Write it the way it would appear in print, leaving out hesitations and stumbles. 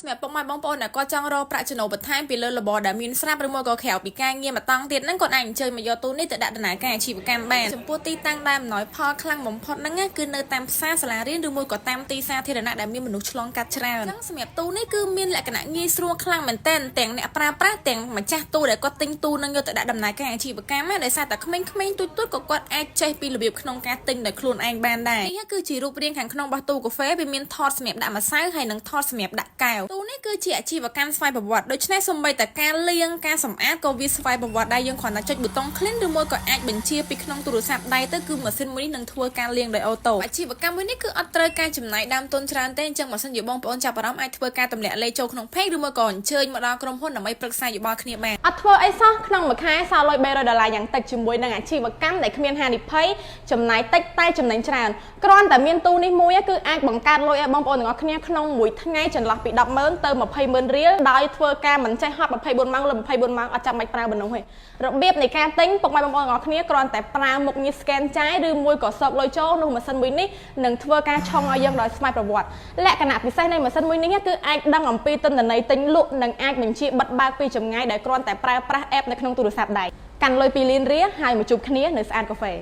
សម្រាប់ពុកម៉ែបងប្អូនក៏ចង់រកប្រាក់ចំណូលបន្ថែមពីលើរបរដែលមានស្រាប់ឬមួយក៏ក្រៅពីការងារមកតង់ទៀតហ្នឹងគាត់អាចអញ្ជើញមកយកទូនេះទៅដាក់ដំណើរការអាជីវកម្មបានចំពោះទីតាំងដែលអំណោយផលខ្លាំងបំផុតហ្នឹងគឺនៅតាមផ្សារសាលារៀនឬមួយក៏តាមទីសាធារណៈដែលមានមនុស្សឆ្លងកាត់ច្រើនអញ្ចឹងសម្រាប់ទូនេះគឺមានលក្ខណៈងាយស្រួលខ្លាំងមែនទែនទាំងអ្នកប្រើប្រាស់ទាំងម្ចាស់ទូដែលគាត់ទិញទូនឹងយកទៅដាក់ដំណើរការអាជីវកម្មដោយសារតែក្មេងៗទូចៗក៏គាត់អាចចេះពីរបៀបក្នុងការទិញដោយខ្លួនឯងបានដែរនេះគឺជារូបរាងខាងក្នុងរបស់ទូកាហ្វេវាមានថតសម្រាប់ដាក់ម្សៅហើយនិងថតសម្រាប់ដាក់កែវទូនេះគឺជាអាជីវកម្មស្វ័យប្រវត្តិដូច្នេះសូម្បីតែការលាងការសម្អាតក៏វាស្វ័យប្រវត្តិដែរយើងគ្រាន់តែចុចប៊ូតុង clean ឬមួយក៏អាចបញ្ជាពីក្នុងទូរស័ព្ទដៃទៅគឺម៉ាស៊ីនមួយនេះនឹងធ្វើការលាងដោយអូតូអាជីវកម្មមួយនេះគឺអត់ត្រូវការចំណាយដើមទុនច្រើនទេអញ្ចឹងបើសិនជាបងប្អូនចាប់អារម្មណ៍អាចធ្វើការទម្លាក់លេខចូលក្នុង page ឬមួយក៏អញ្ជើញមកដល់ក្រុមហ៊ុនដើម្បីប្រឹក្សាយោបល់គ្នាបានអត់ធ្វើអីសោះក្នុងមួយខែសល់លុយ$300យ៉ាងតិចជាមួយនឹងអាជីវកម្មដែលគ្មានហានិភ័យចំណាយតិចតែចំណេញច្រើនគ្រាន់តែមានទូនេះមួយគឺអាចបង្កើតលុយឲ្យបងប្អូនទាំងអស់គ្នាក្នុងមួយថ្ងៃចន្លោះពី100000ទៅ2000000រៀលដោយធ្វើការមិនចេះហត់24ម៉ោងលើ24ម៉ោងអត់ចាំបាច់ប្រើបំណុលទេរបៀបនៃការទិញពុកម៉ែបងប្អូនទាំងអស់គ្នាគ្រាន់តែប្រើមុខងារ scan ចាយឬមួយក៏សោកលុយចូលនោះម៉ាស៊ីនមួយនេះនឹងធ្វើការឆុងឲ្យយើងដោយស្វ័យប្រវត្តិលក្ខណៈពិសេសនៃម៉ាស៊ីនមួយនេះគឺអាចដឹងអំពីទិន្នន័យទិញលក់និងអាចបញ្ជាបិទបើកពីចម្ងាយដែលគ្រាន់តែប្រើប្រាស់ app នៅក្នុងទូរស័ព្ទដៃកាន់លុយ2លានរៀលហើយមកជួបគ្នានៅស្អាតកាហ្វេ